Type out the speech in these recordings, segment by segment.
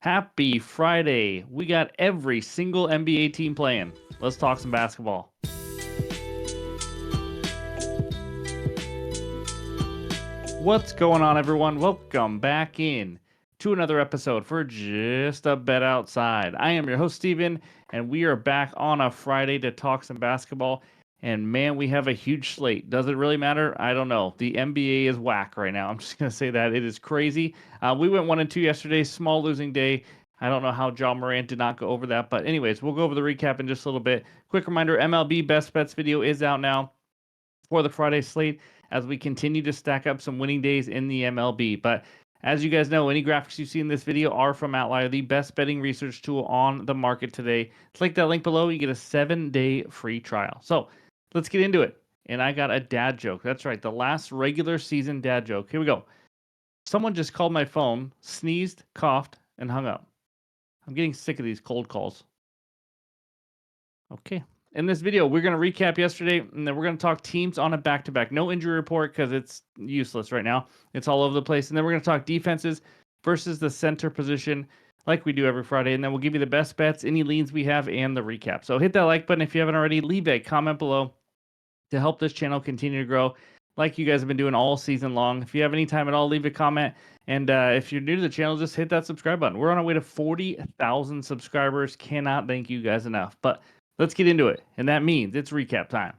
Happy Friday. We got every single NBA team playing. Let's talk some basketball. What's going on, everyone? Welcome back in to another episode for Just a Bet Outside. I am your host, Steven, and we are back on a Friday to talk some basketball. And man, we have a huge slate. Does it really matter? I don't know. The NBA is whack right now. I'm just going to say that. It is crazy. We went 1-2 yesterday, small losing day. I don't know how John Morant did not go over that. But, anyways, we'll go over the recap in just a little bit. Quick reminder MLB Best Bets video is out now for the Friday slate as we continue to stack up some winning days in the MLB. But as you guys know, any graphics you see in this video are from OUTLIER, the best betting research tool on the market today. Click that link below. You get a 7-day free trial. So let's get into it. And I got a dad joke. That's right, the last regular season dad joke. Here we go. Someone just called my phone, sneezed, coughed, and hung up. I'm getting sick of these cold calls. Okay. In this video, we're going to recap yesterday, and then we're going to talk teams on a back-to-back. No injury report because it's useless right now. It's all over the place. And then we're going to talk defenses versus the center position like we do every Friday. And then we'll give you the best bets, any leans we have, and the recap. So hit that like button if you haven't already. Leave a comment below to help this channel continue to grow like you guys have been doing all season long. If you have any time at all, leave a comment. And if you're new to the channel, just hit that subscribe button. We're on our way to 40,000 subscribers. Cannot thank you guys enough. But let's get into it. And that means it's recap time.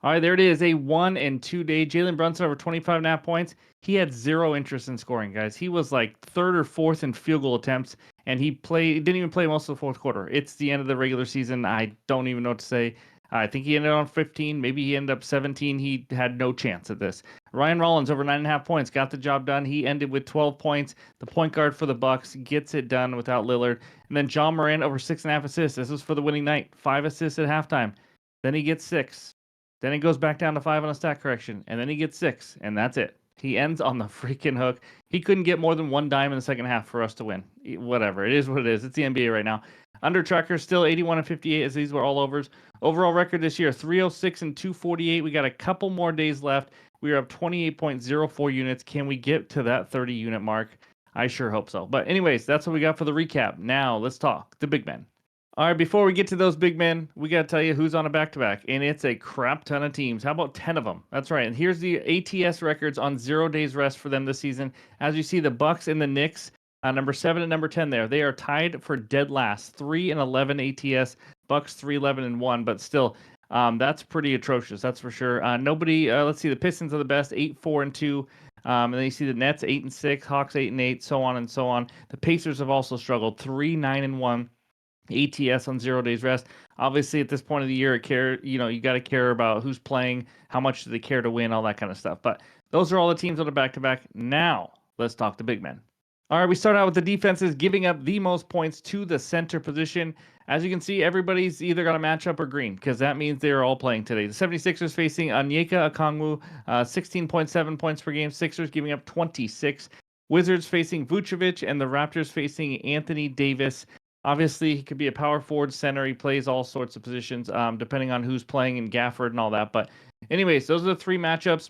All right, there it is. A 1-2 day. Jalen Brunson over 25.5 points. He had zero interest in scoring, guys. He was like third or fourth in field goal attempts, and he didn't even play most of the fourth quarter. It's the end of the regular season. I don't even know what to say. I think he ended on 15. Maybe he ended up 17. He had no chance at this. Ryan Rollins over 9.5 points. Got the job done. He ended with 12 points. The point guard for the Bucks gets it done without Lillard. And then John Morant over 6.5 assists. This was for the winning night. 5 assists at halftime. Then he gets 6. Then it goes back down to 5 on a stat correction. And then he gets 6. And that's it. He ends on the freaking hook. He couldn't get more than 1 dime in the second half for us to win. Whatever. It is what it is. It's the NBA right now. Under tracker still 81-58 as these were all overs. Overall record this year 306 and 248. We got a couple more days left. We are up 28.04 units. Can we get to that 30 unit mark? I sure hope so. But anyways, that's what we got for the recap. Now let's talk the big men. All right, before we get to those big men, we got to tell you who's on a back-to-back, and it's a crap ton of teams. How about 10 of them? That's right. And here's the ATS records on 0 days rest for them this season. As you see, the Bucks and the Knicks, number 7 and number 10 there, they are tied for dead last. 3-11 ATS, Bucks 3-11-1, but still, that's pretty atrocious. That's for sure. Nobody. Let's see. The Pistons are the best, 8-4-2. And then you see the Nets 8-6, Hawks 8-8, so on and so on. The Pacers have also struggled, 3-9-1. ATS on 0 days rest. Obviously, at this point of the year, you got to care about who's playing, how much do they care to win, all that kind of stuff. But those are all the teams that are back-to-back. Now, let's talk the big men. All right, we start out with the defenses giving up the most points to the center position. As you can see, everybody's either got a matchup or green because that means they are all playing today. The 76ers facing Onyeka Okongwu, 16.7 points per game. Sixers giving up 26. Wizards facing Vucevic, and the Raptors facing Anthony Davis. Obviously, he could be a power forward, center. He plays all sorts of positions, depending on who's playing in Gafford and all that. But anyways, those are the 3 matchups.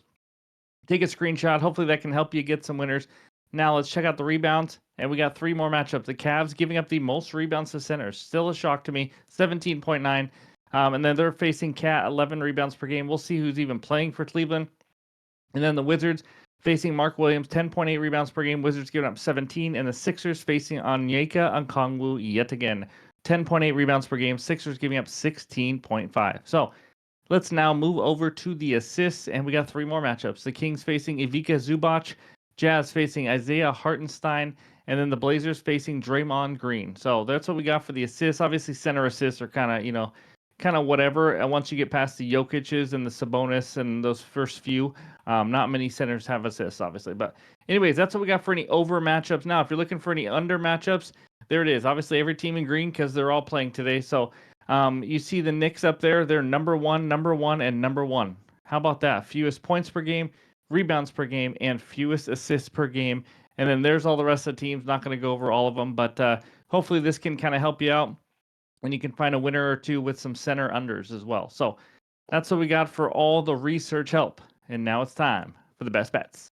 Take a screenshot. Hopefully that can help you get some winners. Now let's check out the rebounds. And we got 3 more matchups. The Cavs giving up the most rebounds to centers. Still a shock to me, 17.9. And then they're facing Cat, 11 rebounds per game. We'll see who's even playing for Cleveland. And then the Wizards facing Mark Williams, 10.8 rebounds per game. Wizards giving up 17. And the Sixers facing Onyeka Okongwu yet again, 10.8 rebounds per game. Sixers giving up 16.5. So let's now move over to the assists. And we got 3 more matchups. The Kings facing Ivica Zubac. Jazz facing Isaiah Hartenstein. And then the Blazers facing Draymond Green. So that's what we got for the assists. Obviously, center assists are kind of whatever. And once you get past the Jokic's and the Sabonis and those first few, not many centers have assists, obviously. But anyways, that's what we got for any over matchups. Now, if you're looking for any under matchups, there it is. Obviously, every team in green because they're all playing today. So you see the Knicks up there. They're number 1, and number 1. How about that? Fewest points per game, rebounds per game, and fewest assists per game. And then there's all the rest of the teams. Not going to go over all of them, but hopefully this can kind of help you out. And you can find a winner or two with some center unders as well. So that's what we got for all the research help. And now it's time for the best bets.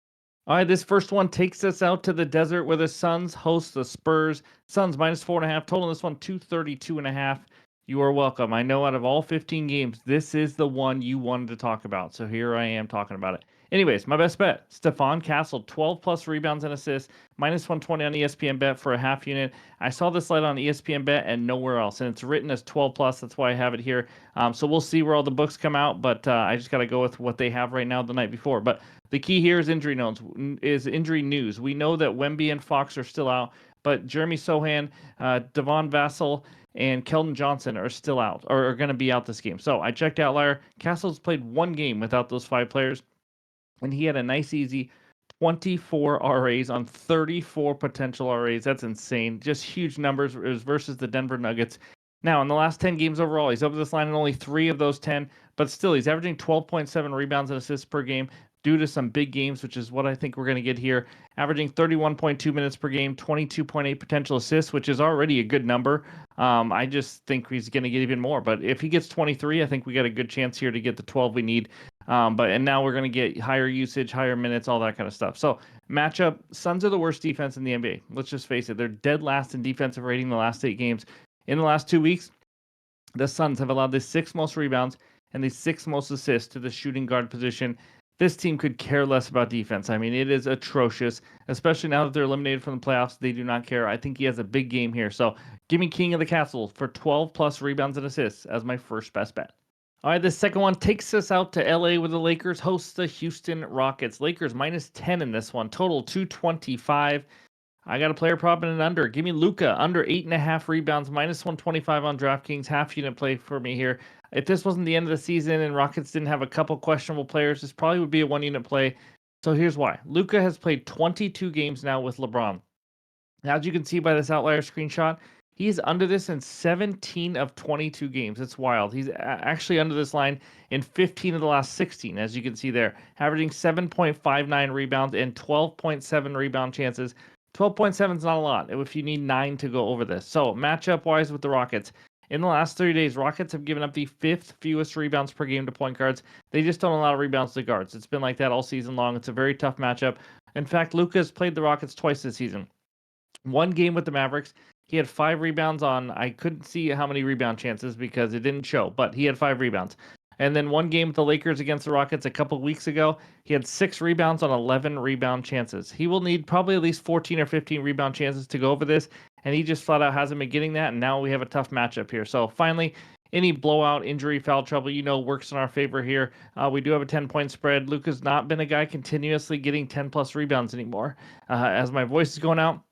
All right, this first one takes us out to the desert where the Suns host the Spurs. Suns minus 4.5. Total in this one, 232.5. You are welcome. I know out of all 15 games, this is the one you wanted to talk about. So here I am talking about it. Anyways, my best bet, Stephon Castle, 12 plus rebounds and assists, minus 120 on ESPN Bet for a half unit. I saw this slide on ESPN Bet and nowhere else, and it's written as 12 plus. That's why I have it here. So we'll see where all the books come out, but I just got to go with what they have right now the night before. But the key here is injury news. We know that Wemby and Fox are still out, but Jeremy Sohan, Devon Vassell, and Keldon Johnson are still out or are going to be out this game. So I checked Outlier. Castle's played one game without those 5 players, and he had a nice, easy 24 RAs on 34 potential RAs. That's insane. Just huge numbers versus the Denver Nuggets. Now, in the last 10 games overall, he's over this line in only 3 of those 10, but still, he's averaging 12.7 rebounds and assists per game due to some big games, which is what I think we're going to get here. Averaging 31.2 minutes per game, 22.8 potential assists, which is already a good number. I just think he's going to get even more. But if he gets 23, I think we got a good chance here to get the 12 we need. And now we're going to get higher usage, higher minutes, all that kind of stuff. So matchup, Suns are the worst defense in the NBA. Let's just face it. They're dead last in defensive rating the last 8 games. In the last 2 weeks, the Suns have allowed the 6th most rebounds and the 6th most assists to the shooting guard position. This team could care less about defense. I mean, it is atrocious, especially now that they're eliminated from the playoffs. They do not care. I think he has a big game here. So give me King of the Castle for 12 plus rebounds and assists as my first best bet. All right, this second one takes us out to LA where the Lakers host the Houston Rockets. Lakers minus 10 in this one, total 225. I got a player prop and an under. Give me Luka under 8.5 rebounds, minus 125 on DraftKings. Half unit play for me here. If this wasn't the end of the season and Rockets didn't have a couple questionable players, this probably would be a 1 unit play. So here's why. Luka has played 22 games now with LeBron. As you can see by this outlier screenshot, he's under this in 17 of 22 games. It's wild. He's actually under this line in 15 of the last 16, as you can see there, averaging 7.59 rebounds and 12.7 rebound chances. 12.7 is not a lot if you need 9 to go over this. So matchup-wise with the Rockets, in the last 30 days, Rockets have given up the 5th fewest rebounds per game to point guards. They just don't allow rebounds to guards. It's been like that all season long. It's a very tough matchup. In fact, Luka's played the Rockets twice this season. 1 game with the Mavericks, he had 5 rebounds on, I couldn't see how many rebound chances because it didn't show, but he had 5 rebounds. And then 1 game with the Lakers against the Rockets a couple weeks ago, he had 6 rebounds on 11 rebound chances. He will need probably at least 14 or 15 rebound chances to go over this, and he just flat out hasn't been getting that, and now we have a tough matchup here. So finally, any blowout, injury, foul trouble, works in our favor here. We do have a 10-point spread. Luka's not been a guy continuously getting 10-plus rebounds anymore. As my voice is going out,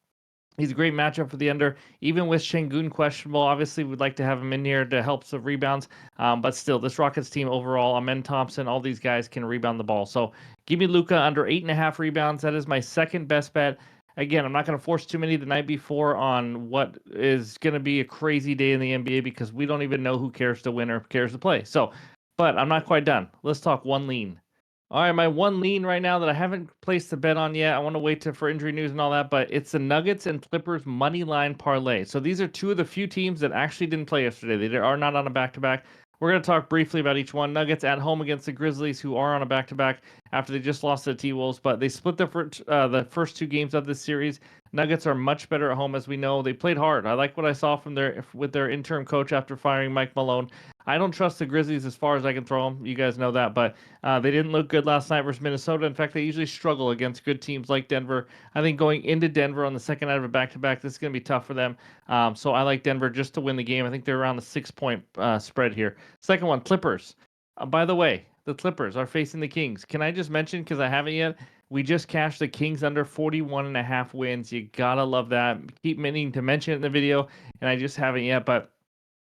he's a great matchup for the under. Even with Şengün questionable, obviously we'd like to have him in here to help some rebounds. But still, this Rockets team overall, Amen Thompson, all these guys can rebound the ball. So give me Luka under 8.5 rebounds. That is my second best bet. Again, I'm not going to force too many the night before on what is going to be a crazy day in the NBA because we don't even know who cares to win or cares to play. So, but I'm not quite done. Let's talk one lean. All right, my one lean right now that I haven't placed a bet on yet. I want to wait for injury news and all that, but it's the Nuggets and Clippers money line parlay. So these are 2 of the few teams that actually didn't play yesterday. They are not on a back-to-back. We're going to talk briefly about each one. Nuggets at home against the Grizzlies, who are on a back-to-back after they just lost to the T-Wolves, but they split the first 2 games of this series. Nuggets are much better at home, as we know. They played hard. I like what I saw with their interim coach after firing Mike Malone. I don't trust the Grizzlies as far as I can throw them. You guys know that, but they didn't look good last night versus Minnesota. In fact, they usually struggle against good teams like Denver. I think going into Denver on the second night of a back-to-back, this is going to be tough for them. So I like Denver just to win the game. I think they're around the 6-point spread here. Second one, Clippers. By the way, the Clippers are facing the Kings. Can I just mention, because I haven't yet, we just cashed the Kings under 41.5 wins. You gotta love that. Keep meaning to mention it in the video, and I just haven't yet, but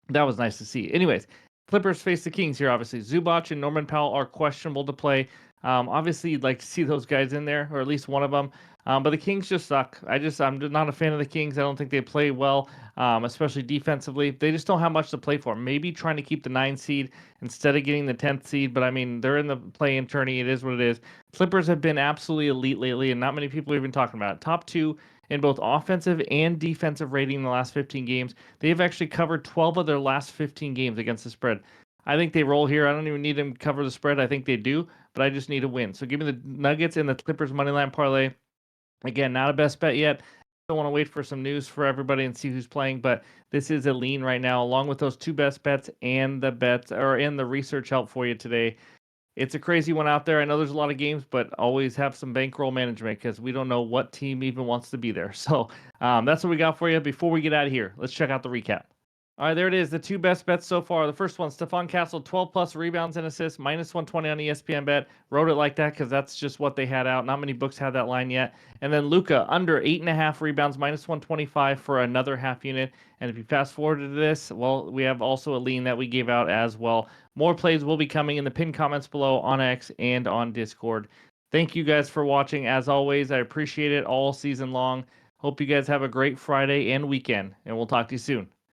that was nice to see. Anyways, Clippers face the Kings here, obviously. Zubac and Norman Powell are questionable to play. Obviously, you'd like to see those guys in there, or at least one of them. But the Kings just suck. I'm not a fan of the Kings. I don't think they play well, especially defensively. They just don't have much to play for. Maybe trying to keep the 9 seed instead of getting the 10th seed. But, I mean, they're in the play-in tourney. It is what it is. Clippers have been absolutely elite lately, and not many people are even talking about it. Top 2 in both offensive and defensive rating in the last 15 games. They've actually covered 12 of their last 15 games against the spread. I think they roll here. I don't even need them to cover the spread. I think they do. but I just need a win. So give me the Nuggets and the Clippers money line parlay. Again, not a best bet yet. Don't want to wait for some news for everybody and see who's playing, but this is a lean right now, along with those 2 best bets and the bets or in the research help for you today. It's a crazy one out there. I know there's a lot of games, but always have some bankroll management because we don't know what team even wants to be there. So that's what we got for you. Before we get out of here, let's check out the recap. All right, there it is. The 2 best bets so far. The first one, Stephon Castle, 12 plus rebounds and assists, minus 120 on ESPN bet. Wrote it like that because that's just what they had out. Not many books had that line yet. And then Luka, under 8.5 rebounds, minus 125 for another half unit. And if you fast forward to this, well, we have also a lean that we gave out as well. More plays will be coming in the pinned comments below on X and on Discord. Thank you guys for watching. As always, I appreciate it all season long. Hope you guys have a great Friday and weekend, and we'll talk to you soon.